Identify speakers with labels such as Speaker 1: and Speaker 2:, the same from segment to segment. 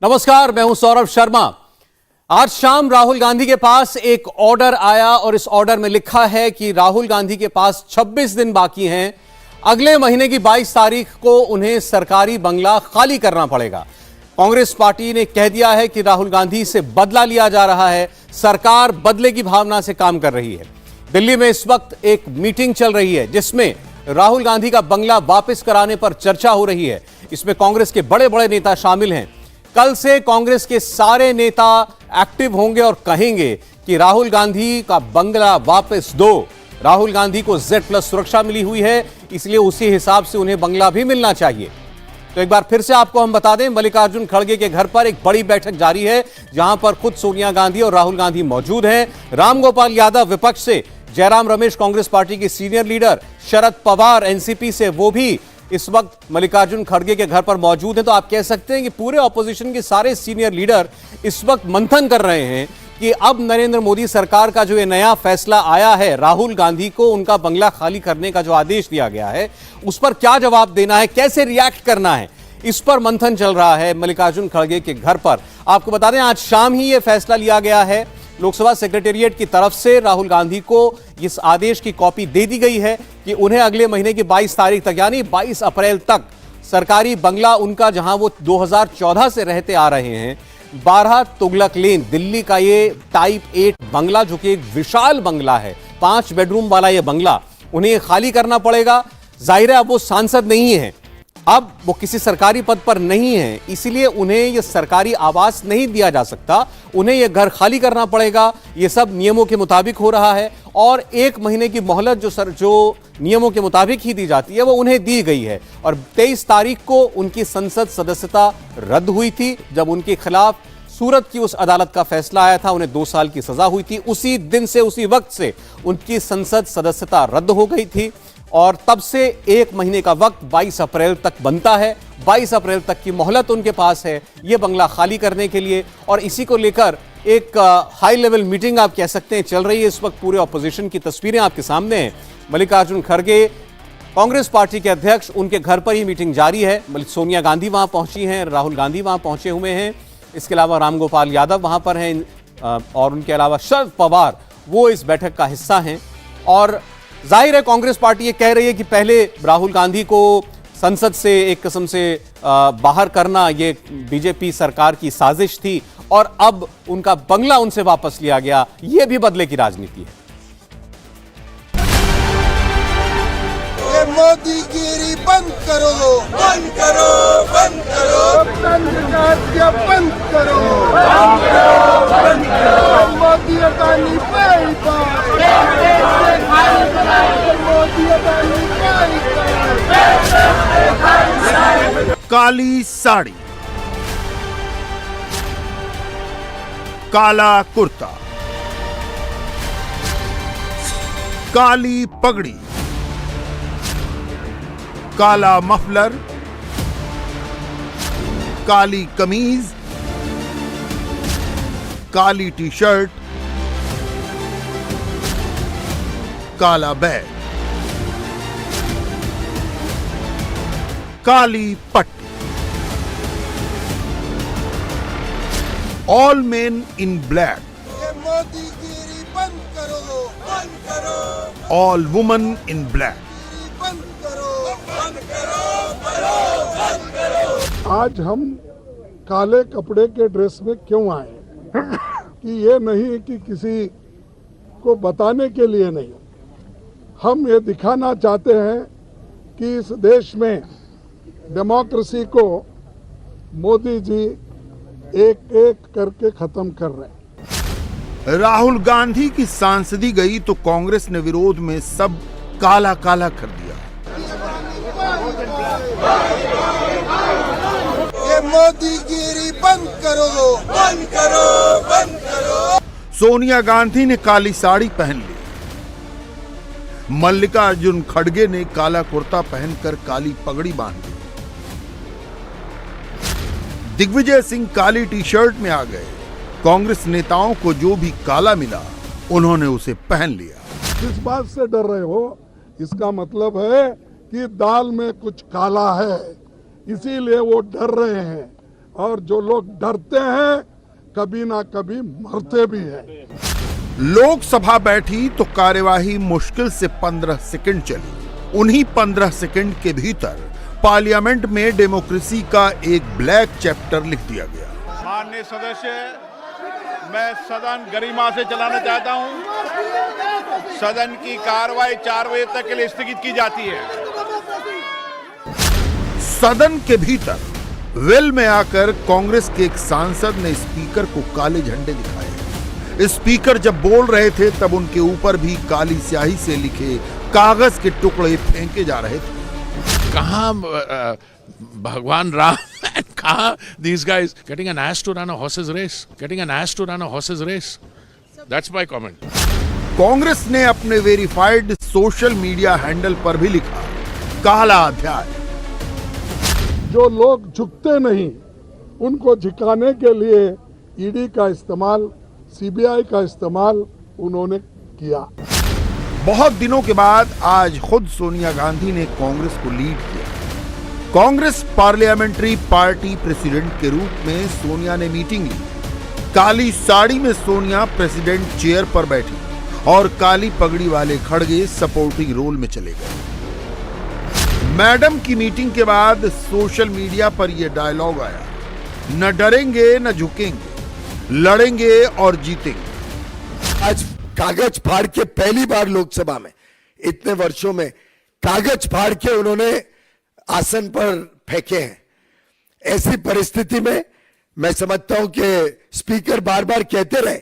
Speaker 1: नमस्कार, मैं हूं सौरभ शर्मा। आज शाम राहुल गांधी के पास एक ऑर्डर आया और इस ऑर्डर में लिखा है कि राहुल गांधी के पास 26 दिन बाकी हैं। अगले महीने की 22 तारीख को उन्हें सरकारी बंगला खाली करना पड़ेगा। कांग्रेस पार्टी ने कह दिया है कि राहुल गांधी से बदला लिया जा रहा है। सरकार बदले की भावना से काम कर रही है। दिल्ली में इस वक्त एक मीटिंग चल रही है जिसमें राहुल गांधी का बंगला वापस कराने पर चर्चा हो रही है। इसमें कांग्रेस के बड़े बड़े नेता शामिल हैं। कल से कांग्रेस के सारे नेता एक्टिव होंगे और कहेंगे कि राहुल गांधी का बंगला वापस दो। राहुल गांधी को Z+ सुरक्षा मिली हुई है, इसलिए उसी हिसाब से उन्हें बंगला भी मिलना चाहिए। तो एक बार फिर से आपको हम बता दें, मल्लिकार्जुन खड़गे के घर पर एक बड़ी बैठक जारी है जहां पर खुद सोनिया गांधी और राहुल गांधी मौजूद हैं। रामगोपाल यादव विपक्ष से, जयराम रमेश कांग्रेस पार्टी के senior leader, Sharad Pawar NCP से, वो भी इस वक्त मल्लिकार्जुन खड़गे के घर पर मौजूद हैं। तो आप कह सकते हैं कि पूरे ऑपोजिशन के सारे सीनियर लीडर इस वक्त मंथन कर रहे हैं कि अब नरेंद्र मोदी सरकार का जो ये नया फैसला आया है, राहुल गांधी को उनका बंगला खाली करने का जो आदेश दिया गया है, उस पर क्या जवाब देना है, कैसे रिएक्ट करना है, इस पर मंथन चल रहा है मल्लिकार्जुन खड़गे के घर पर। आपको बता दें, आज शाम ही यह फैसला लिया गया है। लोकसभा सेक्रेटेरिएट की तरफ से राहुल गांधी को इस आदेश की कॉपी दे दी गई है कि उन्हें अगले महीने की 22 तारीख तक, यानी 22 अप्रैल तक सरकारी बंगला उनका, जहां वो 2014 से रहते आ रहे हैं, 12 तुगलक लेन, दिल्ली का ये टाइप 8 बंगला, जो कि एक विशाल बंगला है, 5 बेडरूम वाला ये बंगला, उन्हें खाली करना पड़ेगा। जाहिर है अब वो सांसद नहीं है, अब वो किसी सरकारी पद पर नहीं है, इसलिए उन्हें यह सरकारी आवास नहीं दिया जा सकता। उन्हें यह घर खाली करना पड़ेगा। यह सब नियमों के मुताबिक हो रहा है और 1 महीने की मोहलत जो नियमों के मुताबिक ही दी जाती है वो उन्हें दी गई है। और 23 तारीख को उनकी संसद सदस्यता रद्द हुई थी, जब उनके खिलाफ सूरत की उस अदालत का फैसला आया था, उन्हें 2 साल की सजा हुई थी। उसी दिन से, उसी वक्त से उनकी संसद सदस्यता रद्द हो गई थी और तब से 1 महीने का वक्त 22 अप्रैल तक बनता है। 22 अप्रैल तक की मोहलत उनके पास है ये बंगला खाली करने के लिए। और इसी को लेकर एक हाई लेवल मीटिंग आप कह सकते हैं चल रही है इस वक्त। पूरे ऑपोजिशन की तस्वीरें आपके सामने हैं। मल्लिकार्जुन खड़गे कांग्रेस पार्टी के अध्यक्ष, उनके घर पर ही मीटिंग जारी है। सोनिया गांधी वहां पहुंची हैं, राहुल गांधी वहां पहुंचे हुए हैं। इसके अलावा रामगोपाल यादव वहां पर हैं और उनके अलावा शरद पवार, वो इस बैठक का हिस्सा हैं। और जाहिर है कांग्रेस पार्टी ये कह रही है कि पहले राहुल गांधी को संसद से एक किस्म से बाहर करना ये बीजेपी सरकार की साजिश थी और अब उनका बंगला उनसे वापस लिया गया, ये भी बदले की राजनीति है।
Speaker 2: ये मोदीगिरी बंद करो, बंद करो, बंद करो, राज्य बंद करो, बंद करो, बंद करो, मोदी अदानी बाई
Speaker 3: काली साड़ी, काला कुर्ता, काली पगड़ी, काला मफलर, काली कमीज, काली टी-शर्ट, काला बैग, काली पट्टी। ऑल मेन इन ब्लैक।
Speaker 2: ये मोदीगिरी बंद करो, बंद करो,
Speaker 3: ऑल वुमन इन ब्लैक।
Speaker 2: बंद करो, बंद करो, बंद करो।
Speaker 4: आज हम काले कपड़े के ड्रेस में क्यों आए कि ये नहीं कि किसी को बताने के लिए नहीं, हम ये दिखाना चाहते हैं कि इस देश में डेमोक्रेसी को मोदी जी एक एक करके खत्म कर रहे हैं।
Speaker 3: राहुल गांधी की सांसदी गई तो कांग्रेस ने विरोध में सब काला काला कर दिया।
Speaker 2: ये मोदीगिरी बंद करो, बंद करो, बंद करो।
Speaker 3: सोनिया गांधी ने काली साड़ी पहन ली। मल्लिकार्जुन खड़गे ने काला कुर्ता पहनकर काली पगड़ी बांध ली। दिग्विजय सिंह काली टी-शर्ट में आ गए। कांग्रेस नेताओं को जो भी काला मिला उन्होंने उसे पहन लिया।
Speaker 4: किस बात से डर रहे हो? इसका मतलब है कि दाल में कुछ काला है, इसीलिए वो डर रहे हैं। और जो लोग डरते हैं कभी ना कभी मरते भी हैं।
Speaker 3: लोकसभा बैठी तो कार्यवाही मुश्किल से 15 सेकंड चली। उन्हीं 15 सेकंड के भीतर पार्लियामेंट में डेमोक्रेसी का एक ब्लैक चैप्टर लिख दिया गया।
Speaker 5: माननीय सदस्य, मैं सदन गरिमा से चलाना चाहता हूं। सदन की कार्रवाई 4 बजे तक के लिए स्थगित की जाती है।
Speaker 3: सदन के भीतर वेल में आकर कांग्रेस के एक सांसद ने स्पीकर को काले झंडे दिखाए। स्पीकर जब बोल रहे थे तब उनके ऊपर भी काली स्याही से लिखे कागज के टुकड़े फेंके जा रहे थे।
Speaker 6: कहाँ भगवान राम, कहाँ these guys getting an ass to run a horse's race, getting an ass to run a horse's race. That's my comment.
Speaker 3: Congress ने अपने वेरीफाइड सोशल मीडिया हैंडल पर भी लिखा काला अध्याय।
Speaker 4: जो लोग झुकते नहीं उनको झुकाने के लिए ईडी का इस्तेमाल, सीबीआई का इस्तेमाल उन्होंने किया।
Speaker 3: बहुत दिनों के बाद आज खुद सोनिया गांधी ने कांग्रेस को लीड किया। कांग्रेस पार्लियामेंट्री पार्टी प्रेसिडेंट के रूप में सोनिया ने मीटिंग ली। काली साड़ी में सोनिया प्रेसिडेंट चेयर पर बैठी और काली पगड़ी वाले खड़गे सपोर्टिंग रोल में चले गए। मैडम की मीटिंग के बाद सोशल मीडिया पर यह डायलॉग आया, न डरेंगे न झुकेंगे, लड़ेंगे और जीतेंगे।
Speaker 2: आज कागज फाड़ के पहली बार लोकसभा में इतने वर्षों में कागज फाड़ के उन्होंने आसन पर फेंके हैं। ऐसी परिस्थिति में मैं समझता हूं कि स्पीकर बार बार कहते रहे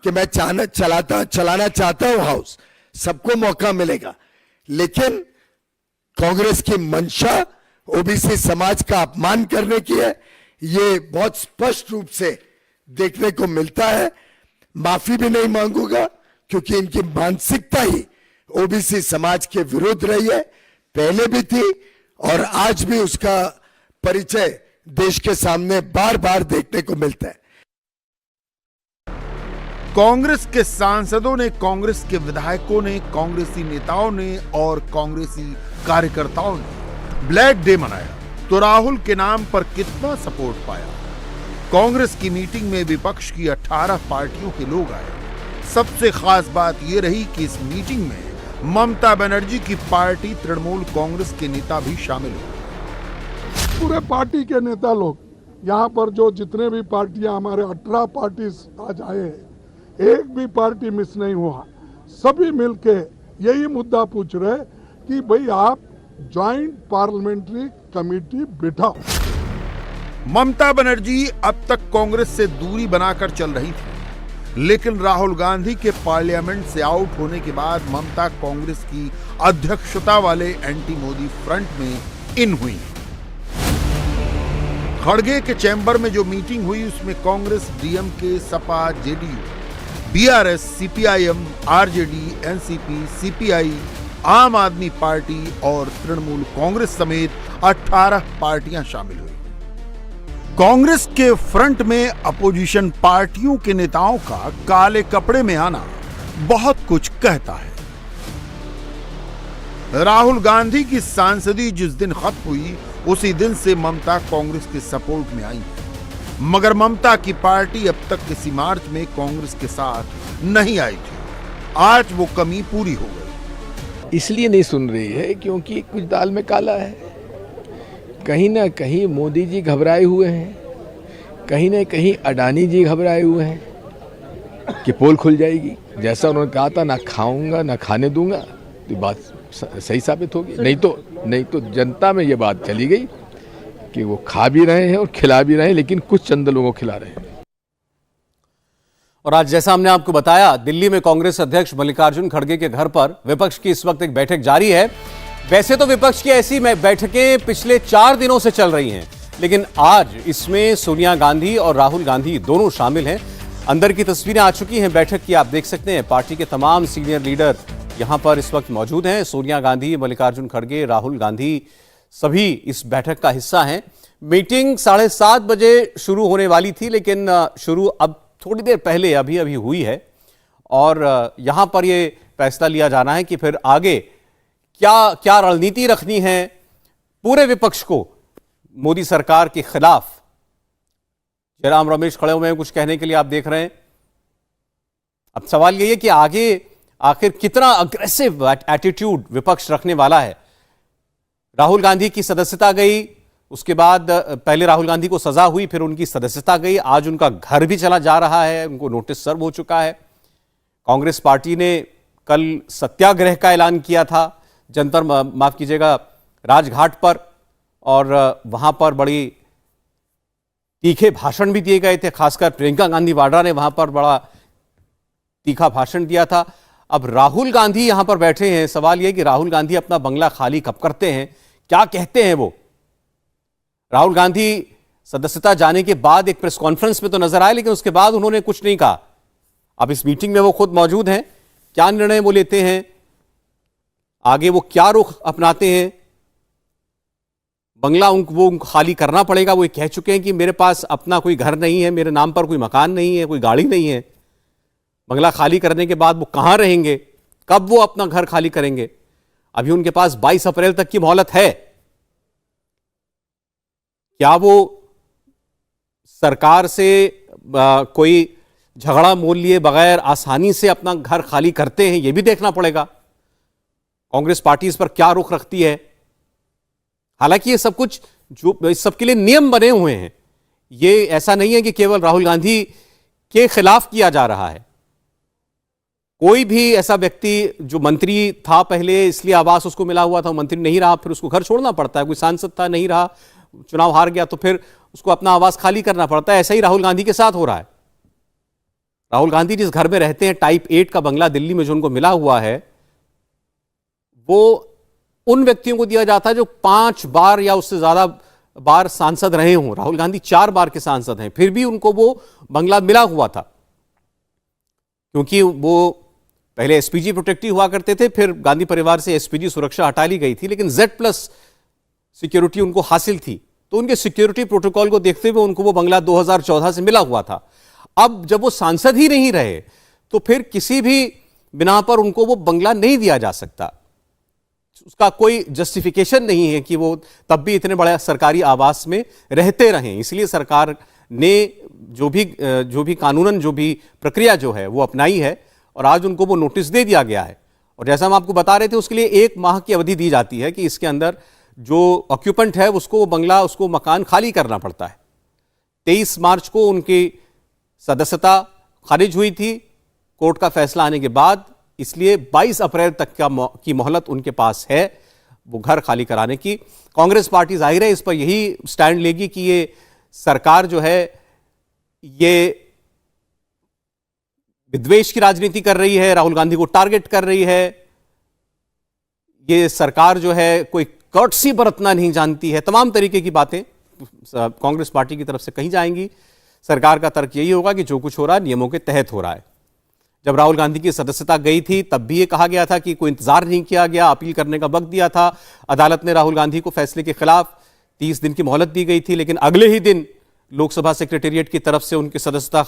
Speaker 2: कि मैं चलाना चाहता हूं हाउस, सबको मौका मिलेगा, लेकिन कांग्रेस की मंशा ओबीसी समाज का अपमान करने की है, ये बहुत स्पष्ट रूप से देखने को मिलता है। माफी भी नहीं मांगूंगा क्योंकि इनकी मानसिकता ही ओबीसी समाज के विरुद्ध रही है, पहले भी थी और आज भी उसका परिचय देश के सामने बार बार देखने को मिलता है।
Speaker 3: कांग्रेस के सांसदों ने, कांग्रेस के विधायकों ने, कांग्रेसी नेताओं ने और कांग्रेसी कार्यकर्ताओं ने ब्लैक डे मनाया तो राहुल के नाम पर कितना सपोर्ट पाया। कांग्रेस की मीटिंग में विपक्ष की 18 पार्टियों के लोग आए। सबसे खास बात यह रही कि इस मीटिंग में ममता बनर्जी की पार्टी तृणमूल कांग्रेस के नेता भी शामिल हुए।
Speaker 4: पूरे पार्टी के नेता लोग यहाँ पर जो जितने भी पार्टियां हमारे 18 पार्टी आज आए हैं, एक भी पार्टी मिस नहीं हुआ। सभी मिलके यही मुद्दा पूछ रहे कि भाई आप joint parliamentary committee बिठाओ।
Speaker 3: Mamata Banerjee अब तक कांग्रेस से दूरी बनाकर चल रही थी, लेकिन राहुल गांधी के पार्लियामेंट से आउट होने के बाद ममता कांग्रेस की अध्यक्षता वाले एंटी मोदी फ्रंट में इन हुई। खड़गे के चैम्बर में जो मीटिंग हुई उसमें Congress, DMK, Sapa, JDU, BRS, CPIM, RJD, NCP, CPI, आम आदमी पार्टी और तृणमूल कांग्रेस समेत 18 पार्टियां शामिल हुई। कांग्रेस के फ्रंट में अपोजिशन पार्टियों के नेताओं का काले कपड़े में आना बहुत कुछ कहता है। राहुल गांधी की सांसदी जिस दिन खत्म हुई उसी दिन से ममता कांग्रेस के सपोर्ट में आई, मगर ममता की पार्टी अब तक किसी मार्च में कांग्रेस के साथ नहीं आई थी। आज वो कमी पूरी हो गई।
Speaker 7: इसलिए नहीं सुन रही है क्योंकि कुछ दाल में काला है। कहीं ना कहीं मोदी जी घबराए हुए हैं, कहीं ना कहीं अडानी जी घबराए हुए हैं कि पोल खुल जाएगी। जैसा उन्होंने कहा था, ना खाऊंगा ना खाने दूंगा, तो बात सही साबित होगी। नहीं तो जनता में ये बात चली गई कि वो खा भी रहे हैं और खिला भी रहे हैं, लेकिन कुछ चंद लोगों को खिला रहे हैं।
Speaker 1: और आज जैसा हमने आपको बताया, दिल्ली में कांग्रेस अध्यक्ष मल्लिकार्जुन खड़गे के घर पर विपक्ष की इस वक्त एक बैठक जारी है। वैसे तो विपक्ष की ऐसी बैठकें पिछले 4 दिनों से चल रही हैं, लेकिन आज इसमें सोनिया गांधी और राहुल गांधी दोनों शामिल हैं। अंदर की तस्वीरें आ चुकी हैं बैठक की, आप देख सकते हैं। पार्टी के तमाम सीनियर लीडर यहां पर इस वक्त मौजूद हैं। सोनिया गांधी, मल्लिकार्जुन खड़गे, राहुल गांधी सभी इस बैठक का हिस्सा हैं। मीटिंग 7:30 बजे शुरू होने वाली थी, लेकिन शुरू अब थोड़ी देर पहले अभी हुई है और यहां पर यह फैसला लिया जाना है कि फिर आगे क्या रणनीति रखनी है पूरे विपक्ष को मोदी सरकार के खिलाफ जयराम रमेश खड़े हुए हैं कुछ कहने के लिए, आप देख रहे हैं। अब सवाल यही है कि आगे आखिर कितना अग्रेसिव एटीट्यूड विपक्ष रखने वाला है। राहुल गांधी की सदस्यता गई, उसके बाद पहले राहुल गांधी को सजा हुई, फिर उनकी सदस्यता गई, आज उनका घर भी चला जा रहा है, उनको नोटिस सर्व हो चुका है। कांग्रेस पार्टी ने कल सत्याग्रह का ऐलान किया था जंतर माफ कीजिएगा राजघाट पर, और वहां पर बड़ी तीखे भाषण भी दिए गए थे। खासकर प्रियंका गांधी वाड्रा ने वहां पर बड़ा तीखा भाषण दिया था। अब राहुल गांधी यहां पर बैठे हैं, सवाल यह कि राहुल गांधी अपना बंगला खाली कब करते हैं, क्या कहते हैं वो। राहुल गांधी सदस्यता जाने के बाद एक प्रेस कॉन्फ्रेंस में तो नजर आए, लेकिन उसके बाद उन्होंने कुछ नहीं कहा। अब इस मीटिंग में वो खुद मौजूद हैं, क्या निर्णय वो लेते हैं, आगे वो क्या रुख अपनाते हैं। बंगला वो खाली करना पड़ेगा, वो कह चुके हैं कि मेरे पास अपना कोई घर नहीं है, मेरे नाम पर कोई मकान नहीं है, कोई गाड़ी नहीं है। बंगला खाली करने के बाद वो कहां रहेंगे, कब वो अपना घर खाली करेंगे। अभी उनके पास 22 अप्रैल तक की मोहलत है। क्या वो सरकार से कोई झगड़ा मोल लिए बगैर आसानी से अपना घर खाली करते हैं, यह भी देखना पड़ेगा। कांग्रेस पार्टी इस पर क्या रुख रखती है। हालांकि ये सब कुछ जो इस सबके लिए नियम बने हुए हैं, ये ऐसा नहीं है कि केवल राहुल गांधी के खिलाफ किया जा रहा है। कोई भी ऐसा व्यक्ति जो मंत्री था पहले, इसलिए आवास उसको मिला हुआ था, मंत्री नहीं रहा, फिर उसको घर छोड़ना पड़ता है। कोई सांसद था, नहीं रहा, चुनाव हार गया, तो फिर उसको अपना आवास खाली करना पड़ता है। ऐसा ही राहुल गांधी के साथ हो रहा है। राहुल गांधी जिस घर में रहते हैं, टाइप 8 का बंगला दिल्ली में जो उनको मिला हुआ है, वो उन व्यक्तियों को दिया जाता है जो 5 बार या उससे ज्यादा बार सांसद रहे हों। राहुल गांधी 4 बार के सांसद हैं, फिर भी उनको वो बंगला मिला हुआ था, क्योंकि वो पहले एसपीजी प्रोटेक्टिव हुआ करते थे, फिर गांधी परिवार से एसपीजी सुरक्षा हटा ली गई थी, लेकिन Z+ सिक्योरिटी उनको हासिल थी। तो उनके सिक्योरिटी प्रोटोकॉल को देखते हुए उनको वो बंगला 2014 से मिला हुआ था। अब जब वो सांसद ही नहीं रहे, तो फिर किसी भी बिना पर उनको वो बंगला नहीं दिया जा सकता। उसका कोई जस्टिफिकेशन नहीं है कि वो तब भी इतने बड़े सरकारी आवास में रहते रहें। इसलिए सरकार ने जो भी कानूनन जो भी प्रक्रिया जो है वो अपनाई है, और आज उनको वो नोटिस दे दिया गया है। और जैसा हम आपको बता रहे थे, उसके लिए 1 माह की अवधि दी जाती है कि इसके अंदर जो ऑक्यूपेंट है उसको वो बंगला, उसको मकान खाली करना पड़ता है। 23 मार्च को उनकी सदस्यता खारिज हुई थी कोर्ट का फैसला आने के बाद, इसलिए 22 अप्रैल तक की मोहलत उनके पास है वो घर खाली कराने की। कांग्रेस पार्टी जाहिर है इस पर यही स्टैंड लेगी कि ये सरकार जो है ये विद्वेष की राजनीति कर रही है, राहुल गांधी को टारगेट कर रही है। ये सरकार जो है कोई कर्टसी बरतना नहीं जानती है। तमाम तरीके की बातें कांग्रेस पार्टी की तरफ से कही जाएंगी। सरकार का तर्क यही होगा कि जो कुछ हो रहा है नियमों के तहत हो रहा है। जब राहुल गांधी की सदस्यता गई थी तब भी ये कहा गया था कि कोई इंतजार नहीं किया गया, अपील करने का वक्त दिया था। अदालत ने राहुल गांधी को फैसले के खिलाफ 30 दिन की मोहलत दी गई थी, लेकिन अगले ही दिन लोकसभा सेक्रेटेरिएट की तरफ से उनकी सदस्यता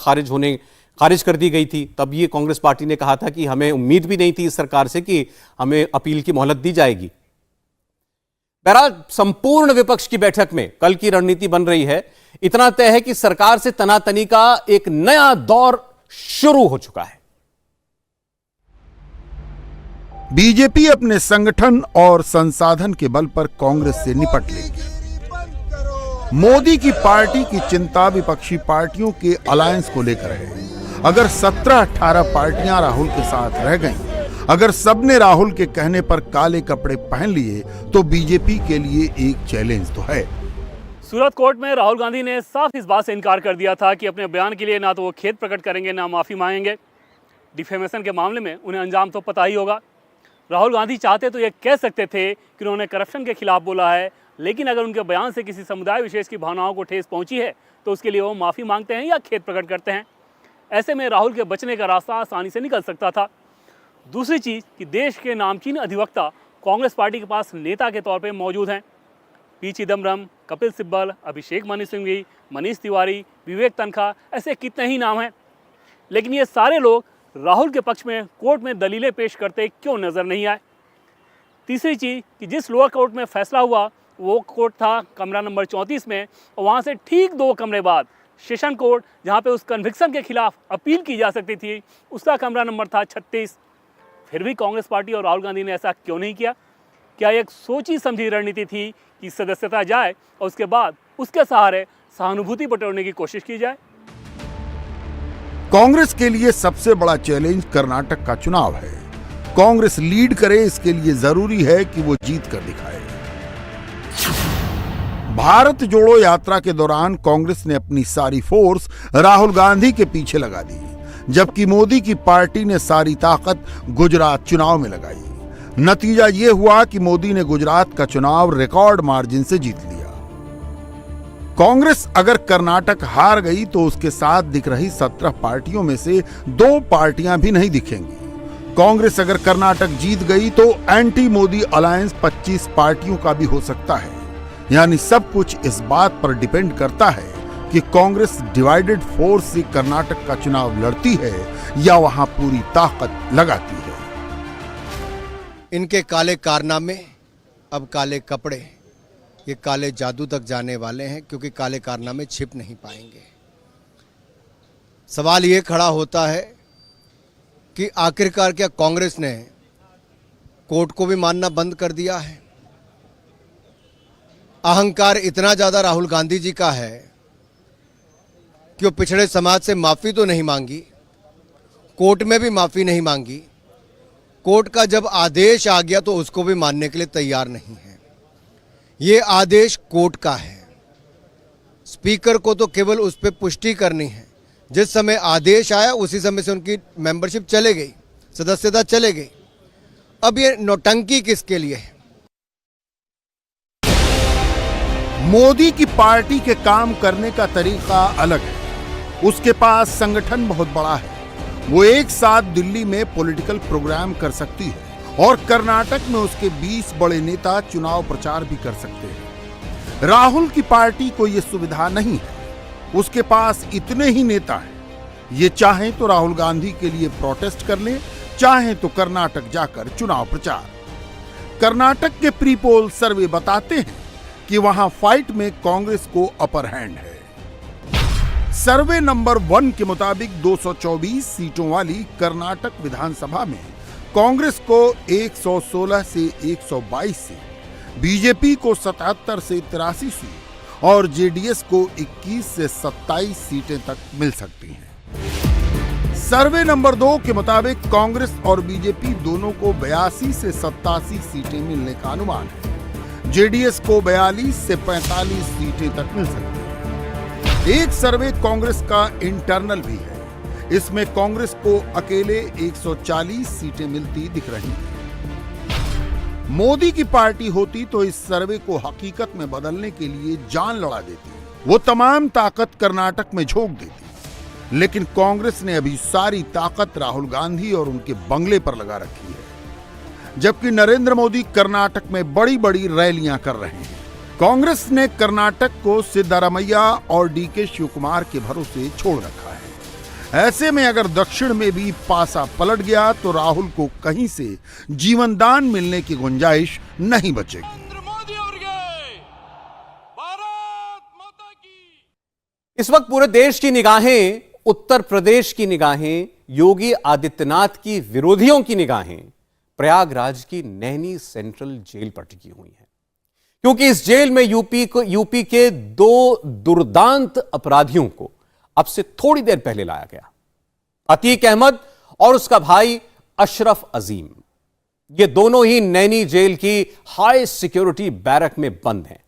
Speaker 1: खारिज कर दी गई थी। तब ये कांग्रेस पार्टी ने कहा था कि हमें उम्मीद भी नहीं थी इस सरकार से कि हमें अपील की मोहलत दी जाएगी। बहरहाल संपूर्ण विपक्ष की बैठक में कल की रणनीति बन रही है। इतना तय है कि सरकार से तनातनी का एक नया दौर शुरू हो चुका है।
Speaker 3: बीजेपी अपने संगठन और संसाधन के बल पर कांग्रेस से निपट लेगी। मोदी की पार्टी की चिंता विपक्षी पार्टियों के अलायंस को लेकर है। अगर 17-18 पार्टियां राहुल के साथ रह गईं, अगर सबने राहुल के कहने पर काले कपड़े पहन लिए, तो बीजेपी के लिए एक चैलेंज तो है।
Speaker 8: सूरत कोर्ट में राहुल गांधी ने साफ इस बात से इनकार कर दिया था कि अपने बयान के लिए ना तो वो खेद प्रकट करेंगे, ना माफ़ी मांगेंगे। डिफेमेशन के मामले में उन्हें अंजाम तो पता ही होगा। राहुल गांधी चाहते तो ये कह सकते थे कि उन्होंने करप्शन के खिलाफ बोला है, लेकिन अगर उनके बयान से किसी समुदाय विशेष की भावनाओं को ठेस पहुंची है तो उसके लिए वो माफ़ी मांगते हैं या खेद प्रकट करते हैं। ऐसे में राहुल के बचने का रास्ता आसानी से निकल सकता था। दूसरी चीज़ कि देश के नामचीन अधिवक्ता कांग्रेस पार्टी के पास नेता के तौर पर मौजूद हैं। पी चिदम्बरम, कपिल सिब्बल, अभिषेक मनु सिंघवी, मनीष तिवारी, विवेक तनखा, ऐसे कितने ही नाम हैं। लेकिन ये सारे लोग राहुल के पक्ष में कोर्ट में दलीलें पेश करते क्यों नज़र नहीं आए। तीसरी चीज़ कि जिस लोअर कोर्ट में फैसला हुआ वो कोर्ट था कमरा नंबर 34 में, और वहाँ से ठीक 2 कमरे बाद सेशन कोर्ट जहां पे उस कन्विक्शन के खिलाफ अपील की जा सकती थी, उसका कमरा नंबर था 36। फिर भी कांग्रेस पार्टी और राहुल गांधी ने ऐसा क्यों नहीं किया? क्या एक सोची समझी रणनीति थी कि सदस्यता जाए और उसके बाद उसके सहारे सहानुभूति बटोरने की कोशिश की जाए?
Speaker 3: कांग्रेस के लिए सबसे बड़ा चैलेंज कर्नाटक का चुनाव है। कांग्रेस लीड करे, इसके लिए जरूरी है कि वो जीत कर दिखाए। भारत जोड़ो यात्रा के दौरान कांग्रेस ने अपनी सारी फोर्स राहुल गांधी के पीछे लगा दी, जबकि मोदी की पार्टी ने सारी ताकत गुजरात चुनाव में लगाई। नतीजा यह हुआ कि मोदी ने गुजरात का चुनाव रिकॉर्ड मार्जिन से जीत लिया। कांग्रेस अगर कर्नाटक हार गई तो उसके साथ दिख रही 17 पार्टियों में से 2 पार्टियां भी नहीं दिखेंगी। कांग्रेस अगर कर्नाटक जीत गई तो एंटी मोदी अलायंस 25 पार्टियों का भी हो सकता है। यानी सब कुछ इस बात पर डिपेंड करता है कि कांग्रेस डिवाइडेड फोर्स से कर्नाटक का चुनाव लड़ती है या वहां पूरी ताकत लगाती है।
Speaker 9: इनके काले कारनामे, अब काले कपड़े, ये काले जादू तक जाने वाले हैं, क्योंकि काले कारनामे छिप नहीं पाएंगे। सवाल ये खड़ा होता है कि आखिरकार क्या कांग्रेस ने कोर्ट को भी मानना बंद कर दिया है? अहंकार इतना ज्यादा राहुल गांधी जी का है कि वो पिछड़े समाज से माफी तो नहीं मांगी, कोर्ट में भी माफी नहीं मांगी, कोर्ट का जब आदेश आ गया तो उसको भी मानने के लिए तैयार नहीं है। ये आदेश कोर्ट का है, स्पीकर को तो केवल उस पर पुष्टि करनी है। जिस समय आदेश आया उसी समय से उनकी मेंबरशिप चले गई, सदस्यता चले गई। अब ये नौटंकी किसके लिए है?
Speaker 3: मोदी की पार्टी के काम करने का तरीका अलग है। उसके पास संगठन बहुत बड़ा है। वो एक साथ दिल्ली में पॉलिटिकल प्रोग्राम कर सकती है और कर्नाटक में उसके 20 बड़े नेता चुनाव प्रचार भी कर सकते हैं। राहुल की पार्टी को यह सुविधा नहीं है। उसके पास इतने ही नेता हैं। ये चाहें तो राहुल गांधी के लिए प्रोटेस्ट कर लें, चाहें तो कर्नाटक जाकर चुनाव प्रचार। कर्नाटक के प्री पोल सर्वे बताते हैं कि वहां फाइट में कांग्रेस को अपर हैंड है। सर्वे नंबर 1 के मुताबिक 224 सीटों वाली कर्नाटक विधानसभा में कांग्रेस को 116 से 122 सीट, बीजेपी को 77 से 83 सीट और जेडीएस को 21 से 27 सीटें तक मिल सकती हैं। सर्वे नंबर 2 के मुताबिक कांग्रेस और बीजेपी दोनों को 82 से 87 सीटें मिलने का अनुमान है। जेडीएस को 42 से 45 सीटें तक मिल सकती हैं। एक सर्वे कांग्रेस का इंटरनल भी है। इसमें कांग्रेस को अकेले 140 सीटें मिलती दिख रही हैं। मोदी की पार्टी होती तो इस सर्वे को हकीकत में बदलने के लिए जान लड़ा देती। वो तमाम ताकत कर्नाटक में झोंक देती। लेकिन कांग्रेस ने अभी सारी ताकत राहुल गांधी और उनके बंगले पर लगा रखी है, जबकि नरेंद्र मोदी कर्नाटक में बड़ी बड़ी रैलियां कर रहे हैं। कांग्रेस ने कर्नाटक को सिद्धारमैया और डीके शिवकुमार के भरोसे छोड़ रखा है। ऐसे में अगर दक्षिण में भी पासा पलट गया तो राहुल को कहीं से जीवन दान मिलने की गुंजाइश नहीं बचेगी।
Speaker 1: इस वक्त पूरे देश की निगाहें, उत्तर प्रदेश की निगाहें, योगी आदित्यनाथ की विरोधियों की निगाहें प्रयागराज की नैनी सेंट्रल जेल पर टिकी हुई हैं, क्योंकि इस जेल में यूपी के 2 दुर्दांत अपराधियों को अब से थोड़ी देर पहले लाया गया। अतीक अहमद और उसका भाई अशरफ अजीम, ये दोनों ही नैनी जेल की हाई सिक्योरिटी बैरक में बंद हैं।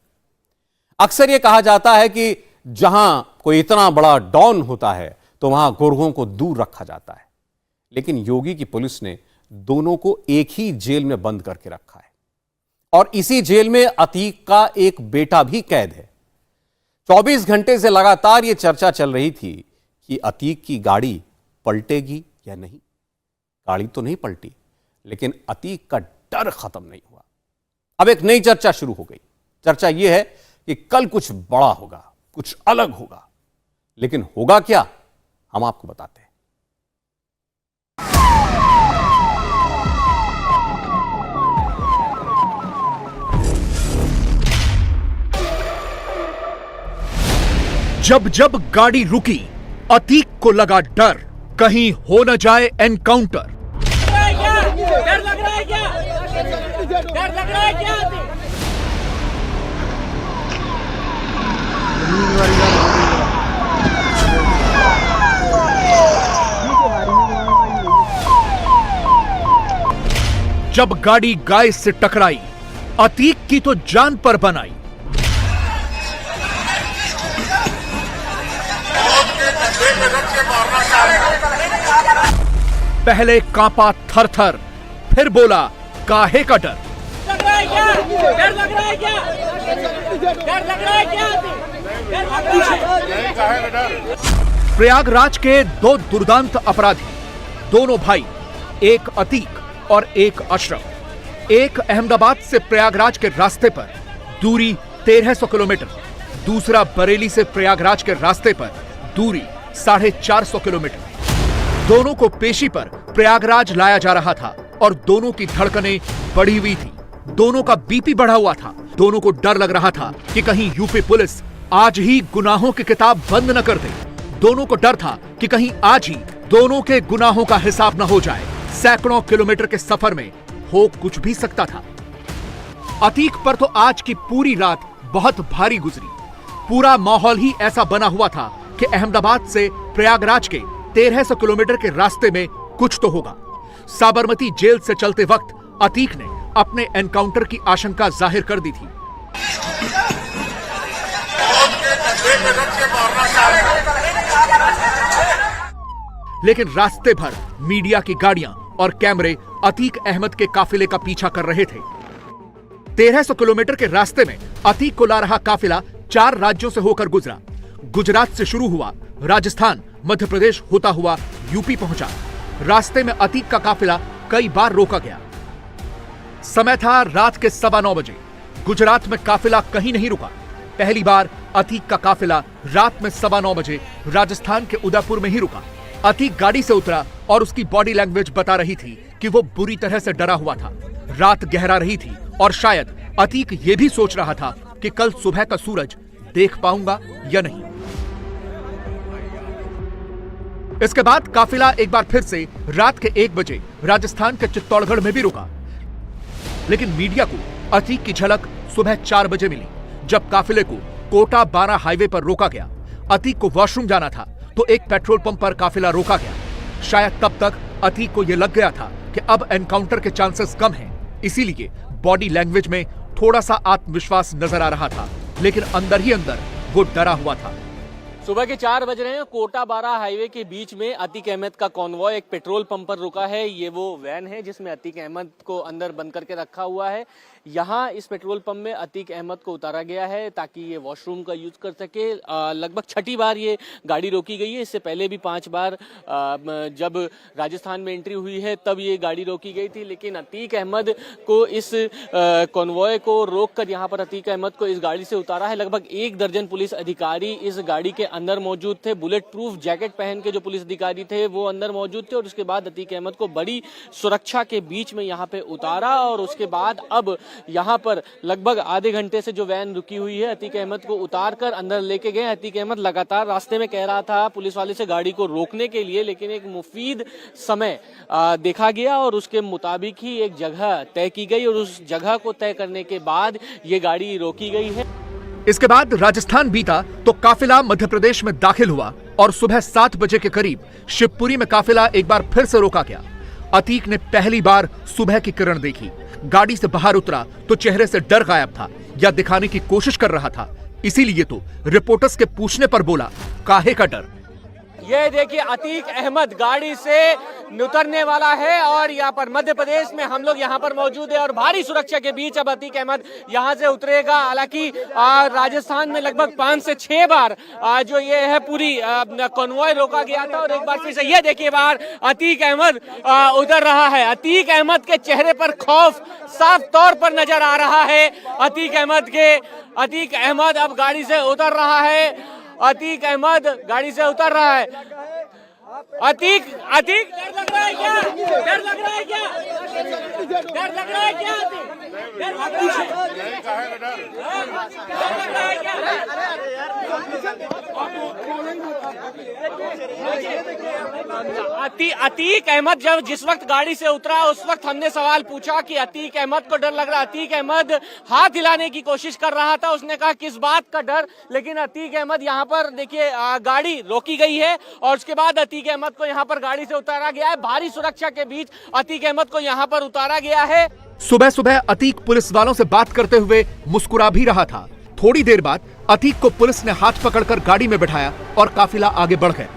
Speaker 1: अक्सर यह कहा जाता है कि जहां कोई इतना बड़ा डॉन होता है तो वहां गुरगों को दूर रखा जाता है, लेकिन योगी की पुलिस ने दोनों को एक ही जेल में बंद करके रखा है और इसी जेल में अतीक का एक बेटा भी कैद है। 24 घंटे से लगातार यह चर्चा चल रही थी कि अतीक की गाड़ी पलटेगी या नहीं। गाड़ी तो नहीं पलटी, लेकिन अतीक का डर खत्म नहीं हुआ। अब एक नई चर्चा शुरू हो गई। चर्चा यह है कि कल कुछ बड़ा होगा, कुछ अलग होगा, लेकिन होगा क्या, हम आपको बताते हैं।
Speaker 10: जब जब गाड़ी रुकी, अतीक को लगा डर, कहीं हो न जाए एनकाउंटर।
Speaker 11: डर लग रहा है क्या? डर लग रहा है क्या?
Speaker 10: जब गाड़ी गाय से टकराई, अतीक की तो जान पर बनाई। पहले कांपा थर-थर, फिर बोला काहे का डर।
Speaker 11: लग रहा है क्या? डर लग रहा है क्या? डर लग रहा है क्या? डर लग रहा है?
Speaker 10: प्रयागराज के दो दुर्दांत अपराधी, दोनों भाई, एक अतीक और एक अशरफ, एक अहमदाबाद से प्रयागराज के रास्ते पर, दूरी 1300 किलोमीटर, दूसरा बरेली से प्रयागराज के रास्ते पर, दूरी 450 किलोमीटर। दोनों को पेशी पर प्रयागराज लाया जा रहा था और दोनों की धड़कनें बढ़ी हुई थी, दोनों का बीपी बढ़ा हुआ था, दोनों को डर लग रहा था कि कहीं यूपी पुलिस आज ही गुनाहों की किताब बंद न कर दे। दोनों को डर था कि कहीं आज ही दोनों के गुनाहों का हिसाब न हो जाए। सैकड़ों किलोमीटर के सफर में हो कुछ भी सकता था। अतीक पर तो आज की पूरी रात बहुत भारी गुजरी। पूरा माहौल ही ऐसा बना हुआ था कि अहमदाबाद से प्रयागराज के 1300 किलोमीटर के रास्ते में कुछ तो होगा। साबरमती जेल से चलते वक्त अतीक ने अपने एनकाउंटर की आशंका जाहिर कर दी थी। लेकिन रास्ते भर मीडिया की गाड़ियां और कैमरे अतीक अहमद के काफिले का पीछा कर रहे थे। 1300 किलोमीटर के रास्ते में अतीक को ला रहा काफिला 4 राज्यों से होकर गुजरा। गुजरात से शुरू हुआ, राजस्थान, मध्य प्रदेश होता हुआ यूपी पहुंचा। रास्ते में अतीक का काफिला कई बार रोका गया। समय था रात के 9:15 बजे। गुजरात में काफिला कहीं नहीं रुका। पहली बार अतीक का काफिला रात में 9:15 बजे राजस्थान के उदयपुर में ही रुका। अतीक गाड़ी से उतरा और उसकी बॉडी लैंग्वेज बता रही थी कि वो बुरी तरह से डरा हुआ था। रात गहरा रही थी और शायद अतीक ये भी सोच रहा था कि कल सुबह का सूरज देख पाऊंगा या नहीं। इसके बाद काफिला एक बार फिर से रात के 1 बजे राजस्थान के चित्तौड़गढ़ में भी रुका। लेकिन मीडिया को अतीक की झलक सुबह 4 बजे मिली, जब काफिले को कोटा बारा हाईवे पर रोका गया। अतीक को वॉशरूम जाना था तो एक पेट्रोल पंप पर काफिला रोका गया। शायद तब तक अतीक को यह लग गया था कि अब एनकाउंटर के चांसेस कम हैं, इसीलिए बॉडी लैंग्वेज में थोड़ा सा आत्मविश्वास नजर आ रहा था, लेकिन अंदर ही अंदर वो डरा हुआ था।
Speaker 12: सुबह के 4 बज रहे हैं। कोटा बारा हाईवे के बीच में अतीक अहमद का कॉन्वॉय एक पेट्रोल पंप पर रुका है। ये वो वैन है जिसमें अतीक अहमद को अंदर बंद करके रखा हुआ है। यहाँ इस पेट्रोल पंप में अतीक अहमद को उतारा गया है ताकि ये वॉशरूम का यूज कर सके। लगभग 6ठी बार ये गाड़ी रोकी गई है। इससे पहले भी 5 बार जब राजस्थान में एंट्री हुई है तब ये गाड़ी रोकी गई थी, लेकिन अतीक अहमद को इस कॉन्वॉय को रोक कर यहाँ पर अतीक अहमद को इस गाड़ी से उतारा है। लगभग 1 दर्जन पुलिस अधिकारी इस गाड़ी के अंदर मौजूद थे। बुलेट प्रूफ जैकेट पहन के जो पुलिस अधिकारी थे वो अंदर मौजूद थे और उसके बाद अतीक अहमद को बड़ी सुरक्षा के बीच में यहाँ पे उतारा और उसके बाद अब यहाँ पर लगभग आधे घंटे से जो वैन रुकी हुई है अतीक अहमद को उतार कर अंदर लेके गए। अतीक अहमद लगातार रास्ते में कह रहा था पुलिस वाले से गाड़ी को रोकने के लिए, लेकिन एक मुफीद समय देखा गया और उसके मुताबिक ही एक जगह तय की गई और उस जगह को तय करने के बाद ये गाड़ी रोकी गई है।
Speaker 10: इसके बाद राजस्थान बीता तो काफिला मध्य प्रदेश में दाखिल हुआ और सुबह 7 बजे के करीब शिवपुरी में काफिला एक बार फिर से रोका गया। अतीक ने पहली बार सुबह की किरण देखी। गाड़ी से बाहर उतरा तो चेहरे से डर गायब था या दिखाने की कोशिश कर रहा था। इसीलिए तो रिपोर्टर्स के पूछने पर बोला काहे का डर।
Speaker 12: ये देखिए अतीक अहमद गाड़ी से उतरने वाला है और यहाँ पर मध्य प्रदेश में हम लोग यहाँ पर मौजूद है और भारी सुरक्षा के बीच अब अतीक अहमद यहाँ से उतरेगा। हालांकि राजस्थान में लगभग 5 से 6 बार जो ये है पूरी कॉन्वॉय रोका गया था और एक बार फिर से ये देखिए बाहर अतीक अहमद उतर रहा है। अतीक अहमद के चेहरे पर खौफ साफ तौर पर नजर आ रहा है। अतीक अहमद अब गाड़ी से उतर रहा है। अतीक अहमद गाड़ी से उतर रहा है। अतीक डर लग रहा है क्या? डर लग रहा है क्या? डर लग रहा है क्या? डर लग रहा है? अतीक अहमद जब जिस वक्त गाड़ी से उतरा उस वक्त हमने सवाल पूछा कि अतीक अहमद को डर लग रहा। अतीक अहमद हाथ हिलाने की कोशिश कर रहा था, उसने कहा किस बात का डर, लेकिन अतीक अहमद यहाँ पर देखिए गाड़ी रोकी गई है और उसके बाद अतीक अहमद को यहाँ पर गाड़ी से उतारा गया है। भारी सुरक्षा के बीच अतीक अहमद को यहाँ पर उतारा गया है।
Speaker 10: सुबह सुबह अतीक पुलिस वालों से बात करते हुए मुस्कुरा भी रहा था। थोड़ी देर बाद अतीक को पुलिस ने हाथ पकड़कर गाड़ी में बिठाया और काफिला आगे बढ़ गया।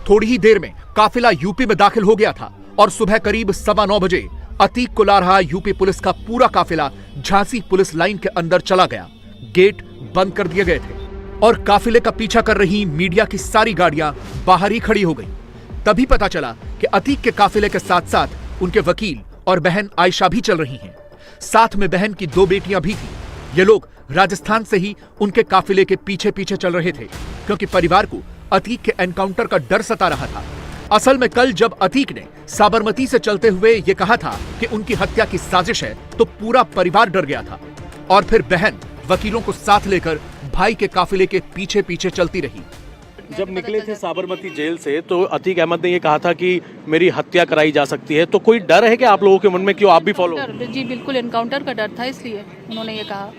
Speaker 10: थोड़ी ही देर में काफिला यूपी में दाखिल हो गया था और सुबह करीब 9:15 बजे अतीक को ला रहा यूपी पुलिस का पूरा काफिला झांसी पुलिस लाइन के अंदर चला गया। गेट बंद कर दिए गए थे और काफिले का पीछा कर रही मीडिया की सारी गाड़ियां बाहर ही खड़ी हो गई। तभी पता चला कि अतीक के काफिले के साथ साथ उनके वकील और बहन आयशा भी चल रही हैं। साथ में बहन की 2 बेटियां भी थी। ये लोग राजस्थान से ही उनके काफिले के पीछे पीछे चल रहे थे क्योंकि परिवार को अतीक के एनकाउंटर का डर सता रहा था। असल में कल जब अतीक ने साबरमती से चलते हुए ये कहा था कि उनकी हत्या की साजिश है तो पूरा परिवार डर गया था और फिर बहन वकीलों को साथ लेकर भाई के काफिले के पीछे पीछे चलती रही।
Speaker 12: जब निकले थे साबरमती जेल से तो अतीक अहमद ने ये कहा था कि मेरी हत्या कराई जा सकती है, तो कोई डर है कि आप लोगों के मन में, क्यों आप भी फॉलो?
Speaker 13: जी बिल्कुल, एनकाउंटर का डर था इसलिए उन्होंने ये कहा।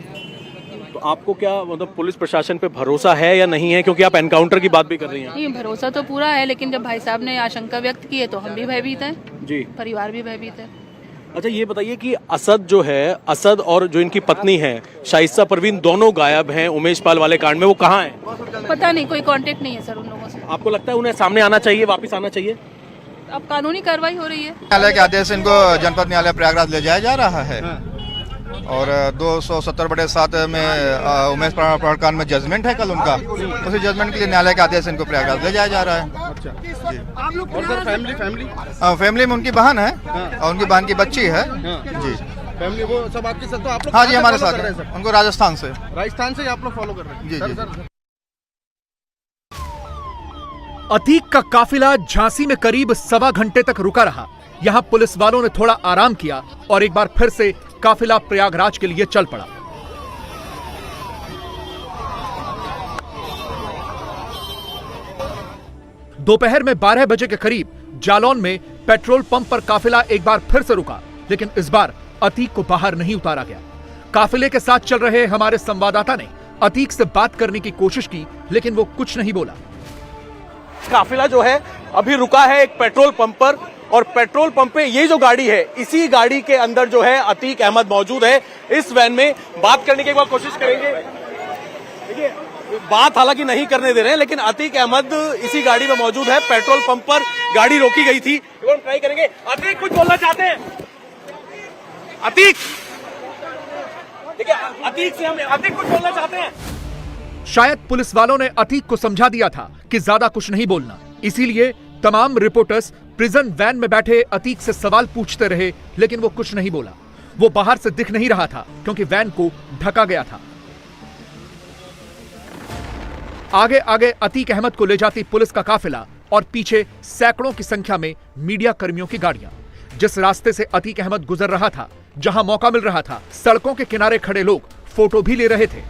Speaker 12: तो आपको क्या मतलब पुलिस प्रशासन पे भरोसा है या नहीं है, क्योंकि आप एनकाउंटर की बात भी कर रही हैं?
Speaker 13: नहीं, भरोसा तो पूरा है, लेकिन जब भाई साहब ने आशंका व्यक्त की है तो हम भी भयभीत हैं
Speaker 12: जी,
Speaker 13: परिवार भी भयभीत है।
Speaker 12: अच्छा ये बताइए कि असद जो है, असद और जो इनकी पत्नी है शाइस्ता परवीन, दोनों गायब हैं उमेश पाल वाले कांड में, वो कहाँ हैं?
Speaker 13: पता नहीं, कोई कांटेक्ट नहीं है सर उन लोगों से।
Speaker 12: आपको लगता है उन्हें सामने आना चाहिए, वापस आना चाहिए?
Speaker 13: अब कानूनी कार्रवाई हो रही है।
Speaker 14: न्यायालय के आदेश से इनको जनपद न्यायालय प्रयागराज ले जाया जा रहा है और 270/7 में उमेश प्रकांड में जजमेंट है कल उनका, उसी जजमेंट के लिए न्यायालय के आदेश से इनको प्रयागराज ले जाया जा रहा है।
Speaker 12: अच्छा
Speaker 14: जी।
Speaker 12: आप लोग और सर फैमिली
Speaker 14: फैमिली में उनकी बहन है और उनकी बहन की बच्ची है जी।
Speaker 12: फैमिली वो सब आपके साथ? तो आप लोग
Speaker 14: हाँ जी हमारे साथ है, उनको राजस्थान से
Speaker 12: आप लोग फॉलो कर रहे हैं?
Speaker 14: जी जी।
Speaker 10: अतीक का काफिला झांसी में करीब 1.25 घंटे तक रुका रहा। यहां पुलिस वालों ने थोड़ा आराम किया और एक बार फिर से काफिला प्रयागराज के लिए चल पड़ा। दोपहर में 12 बजे के करीब जालौन में पेट्रोल पंप पर काफिला एक बार फिर से रुका, लेकिन इस बार अतीक को बाहर नहीं उतारा गया। काफिले के साथ चल रहे हमारे संवाददाता ने अतीक से बात करने की कोशिश की, लेकिन वो कुछ नहीं बोला।
Speaker 12: काफिला जो है अभी रुका है एक पेट्रोल पंप पर और पेट्रोल पंप पे ये जो गाड़ी है, इसी गाड़ी के अंदर जो है अतीक अहमद मौजूद है। इस वैन में बात करने की एक बार कोशिश करेंगे। देखिए बात हालांकि नहीं करने दे रहे हैं, लेकिन अतीक अहमद इसी गाड़ी में मौजूद है। पेट्रोल पंप पर गाड़ी रोकी गई थी, हम ट्राई करेंगे। अतीक कुछ बोलना चाहते हैं? अतीक, देखिए अतीक से हम अतीक कुछ बोलना चाहते हैं?
Speaker 10: शायद पुलिस वालों ने अतीक को समझा दिया था कि ज्यादा कुछ नहीं बोलना, इसीलिए तमाम रिपोर्टर्स प्रिजन वैन में बैठे अतीक से सवाल पूछते रहे, लेकिन वो कुछ नहीं बोला। वो बाहर से दिख नहीं रहा था क्योंकि वैन को ढका गया था। आगे आगे अतीक अहमद को ले जाती पुलिस का काफिला और पीछे सैकड़ों की संख्या में मीडिया कर्मियों की गाड़ियां। जिस रास्ते से अतीक अहमद गुजर रहा था, जहां मौका मिल रहा था, सड़कों के किनारे खड़े लोग फोटो भी ले रहे थे।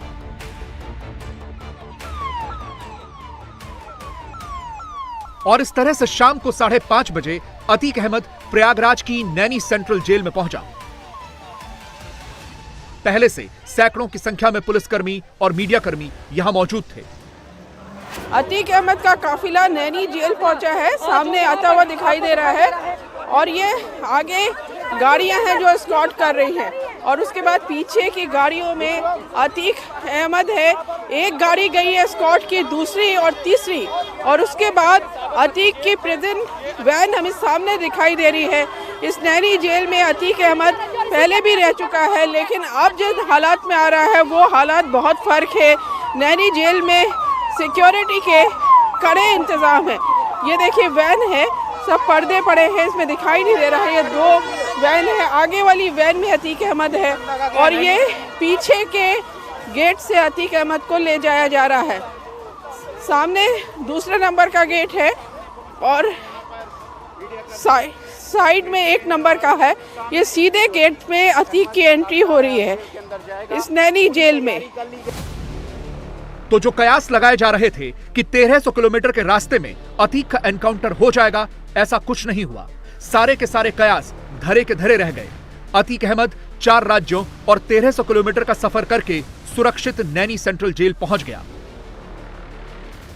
Speaker 10: और इस तरह से शाम को 5:30 बजे अतीक अहमद प्रयागराज की नैनी सेंट्रल जेल में पहुंचा। पहले से सैकड़ों की संख्या में पुलिसकर्मी और मीडिया कर्मी यहां मौजूद थे।
Speaker 15: अतीक अहमद का काफिला नैनी जेल पहुंचा है, सामने आता हुआ दिखाई दे रहा है और ये आगे गाड़ियां हैं जो एस्कॉर्ट कर रही हैं और उसके बाद पीछे की गाड़ियों में अतीक अहमद है। एक गाड़ी गई है एस्कॉर्ट की, दूसरी और तीसरी, और उसके बाद अतीक की प्रिजन वैन हमें सामने दिखाई दे रही है। इस नैनी जेल में अतीक अहमद पहले भी रह चुका है, लेकिन अब जिन हालात में आ रहा है वो हालात बहुत फर्क है। नैनी जेल में सिक्योरिटी के कड़े इंतजाम है। ये देखिए वैन है, सब पर्दे पड़े हैं, इसमें दिखाई नहीं दे रहा है। ये 2 वैन है, आगे वाली वैन में अतीक अहमद है और ये पीछे के गेट से अतीक अहमद को ले जाया जा रहा है। सामने दूसरे नंबर का गेट है और साइड में 1 नंबर का है। ये सीधे गेट में अतीक की एंट्री हो रही है इस नैनी जेल में।
Speaker 10: तो जो कयास लगाए जा रहे थे कि 1300 किलोमीटर के रास्ते में अतीक का एनकाउंटर हो जाएगा, ऐसा कुछ नहीं हुआ। सारे के सारे कयास धरे के धरे रह गए। अतीक अहमद 4 राज्यों और 1300 किलोमीटर का सफर करके सुरक्षित नैनी सेंट्रल जेल पहुंच गया।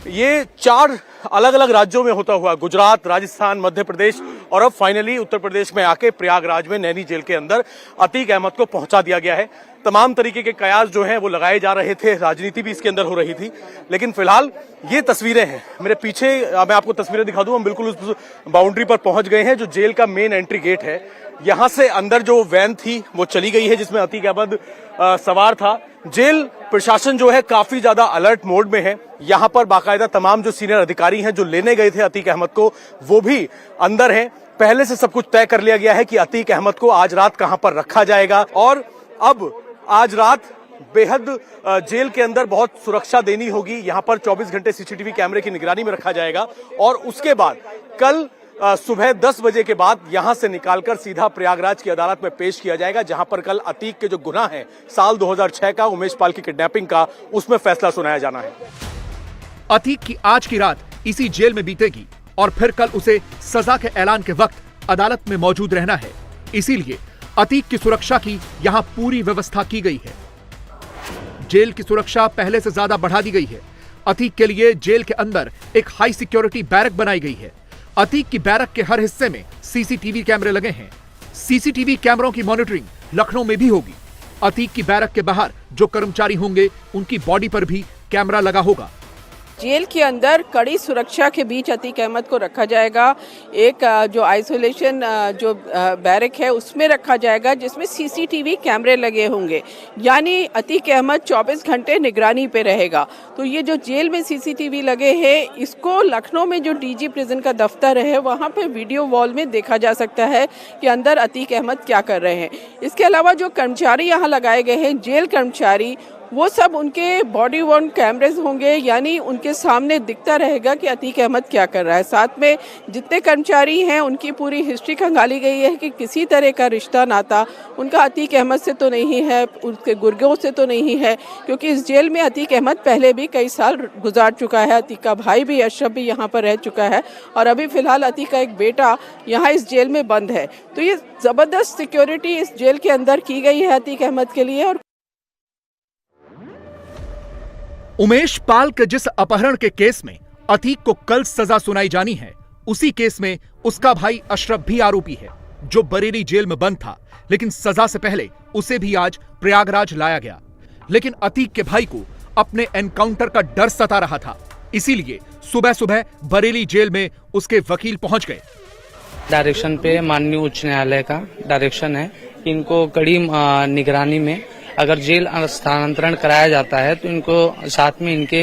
Speaker 16: ये 4 अलग अलग राज्यों में होता हुआ गुजरात, राजस्थान, मध्य प्रदेश और अब फाइनली उत्तर प्रदेश में आके प्रयागराज में नैनी जेल के अंदर अतीक अहमद को पहुंचा दिया गया है। तमाम तरीके के कयास जो हैं वो लगाए जा रहे थे, राजनीति भी इसके अंदर हो रही थी, लेकिन फिलहाल ये तस्वीरें हैं मेरे पीछे। मैं आपको तस्वीरें दिखा दूं। हम बिल्कुल उस बाउंड्री पर पहुंच गए हैं जो जेल का मेन एंट्री गेट है। यहां से अंदर जो वैन थी वो चली गई है जिसमें अतीक अहमद सवार था। जेल प्रशासन जो है काफी ज्यादा अलर्ट मोड में है। यहां पर बाकायदा तमाम जो सीनियर अधिकारी हैं जो लेने गए थे अतीक अहमद को, वो भी अंदर हैं। पहले से सब कुछ तय कर लिया गया है कि अतीक अहमद को आज रात कहां पर रखा जाएगा और अब आज रात बेहद जेल के अंदर बहुत सुरक्षा देनी होगी। यहां पर 24 घंटे सीसीटीवी कैमरे की निगरानी में रखा जाएगा और उसके बाद कल सुबह 10 बजे के बाद यहां से निकालकर सीधा प्रयागराज की अदालत में पेश किया जाएगा, जहां पर कल अतीक के जो गुनाह हैं साल 2006 का उमेश पाल की किडनैपिंग का, उसमें फैसला सुनाया जाना है।
Speaker 10: अतीक की आज की रात इसी जेल में बीतेगी और फिर कल उसे सजा के ऐलान के वक्त अदालत में मौजूद रहना है। इसीलिए अतीक की सुरक्षा की यहां पूरी व्यवस्था की गई है। जेल की सुरक्षा पहले से ज्यादा बढ़ा दी गई है। अतीक के लिए जेल के अंदर एक हाई सिक्योरिटी बैरक बनाई गई है। अतीक की बैरक के हर हिस्से में सीसीटीवी कैमरे लगे हैं। सीसीटीवी कैमरों की मॉनिटरिंग लखनऊ में भी होगी। अतीक की बैरक के बाहर जो कर्मचारी होंगे उनकी बॉडी पर भी कैमरा लगा होगा।
Speaker 15: जेल के अंदर कड़ी सुरक्षा के बीच अतीक अहमद को रखा जाएगा। एक जो आइसोलेशन जो बैरक है उसमें रखा जाएगा जिसमें सीसीटीवी कैमरे लगे होंगे, यानी अतीक अहमद 24 घंटे निगरानी पे रहेगा। तो ये जो जेल में सीसीटीवी लगे हैं इसको लखनऊ में जो डीजी प्रिजन का दफ्तर है वहाँ पे वीडियो वॉल में देखा जा सकता है कि अंदर अतीक अहमद क्या कर रहे हैं। इसके अलावा जो कर्मचारी यहाँ लगाए गए हैं जेल कर्मचारी, वो सब उनके बॉडी वॉर्न कैमरेज होंगे, यानी उनके सामने दिखता रहेगा कि अतीक अहमद क्या कर रहा है। साथ में जितने कर्मचारी हैं उनकी पूरी हिस्ट्री खंगाली गई है कि किसी तरह का रिश्ता नाता उनका अतीक अहमद से तो नहीं है, उसके गुर्गों से तो नहीं है, क्योंकि इस जेल में अतीक अहमद पहले भी कई साल गुजार चुका है। अतीक का भाई भी अशरफ भी यहाँ पर रह चुका है और अभी फिलहाल अतीक का एक बेटा यहाँ इस जेल में बंद है। तो ये ज़बरदस्त सिक्योरिटी इस जेल के अंदर की गई है अतीक अहमद के लिए। और
Speaker 10: उमेश पाल के जिस अपहरण के केस में अतीक को कल सजा सुनाई जानी है, उसी केस में उसका भाई अशरफ भी आरोपी है, जो बरेली जेल में बंद था, लेकिन सजा से पहले उसे भी आज प्रयागराज लाया गया। लेकिन अतीक के भाई को अपने एनकाउंटर का डर सता रहा था, इसीलिए सुबह सुबह बरेली जेल में उसके वकील पहुंच गए।
Speaker 17: डायरेक्शन पे माननीय उच्च न्यायालय का डायरेक्शन है, इनको कड़ी निगरानी में अगर जेल स्थानांतरण कराया जाता है तो इनको साथ में इनके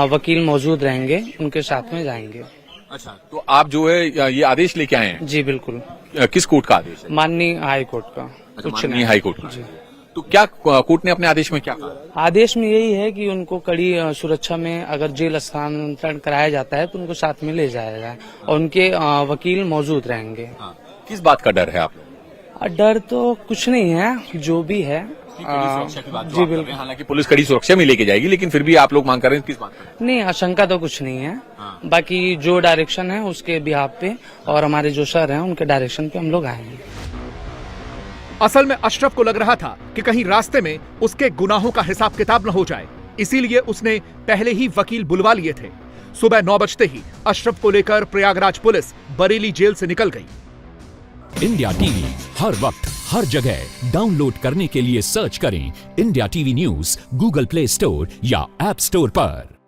Speaker 17: वकील मौजूद रहेंगे, उनके साथ में जाएंगे।
Speaker 18: अच्छा, तो आप जो है ये आदेश लेके आए हैं?
Speaker 17: जी बिल्कुल।
Speaker 18: किस कोर्ट का आदेश है?
Speaker 17: माननीय हाई कोर्ट का।
Speaker 18: माननीय हाई कोर्ट का। तो क्या कोर्ट ने अपने आदेश में क्या कहा?
Speaker 17: आदेश में यही है कि उनको कड़ी सुरक्षा में अगर जेल स्थानांतरण कराया जाता है तो उनको साथ में ले जाया जाए और उनके वकील मौजूद रहेंगे।
Speaker 18: किस बात का डर है आप लोग?
Speaker 17: डर तो कुछ नहीं है, जो भी है
Speaker 18: जी बिल्कुल। हालांकि पुलिस कड़ी सुरक्षा में लेके जाएगी, लेकिन फिर भी आप लोग मांग कर रहे हैं किस बात का?
Speaker 17: नहीं, आशंका तो कुछ नहीं है। बाकी जो डायरेक्शन है उसके बिहाफ पे और हमारे जो सर हैं उनके डायरेक्शन पे हम लोग आएंगे।
Speaker 10: असल में अशरफ को लग रहा था कि कहीं रास्ते में उसके गुनाहों का हिसाब किताब न हो जाए, इसीलिए उसने पहले ही वकील बुलवा लिए थे। सुबह 9 बजते ही अशरफ को लेकर प्रयागराज पुलिस बरेली जेल से निकल गई।
Speaker 19: इंडिया टीवी हर वक्त हर जगह डाउनलोड करने के लिए सर्च करें India TV news Google play store या ऐप स्टोर पर।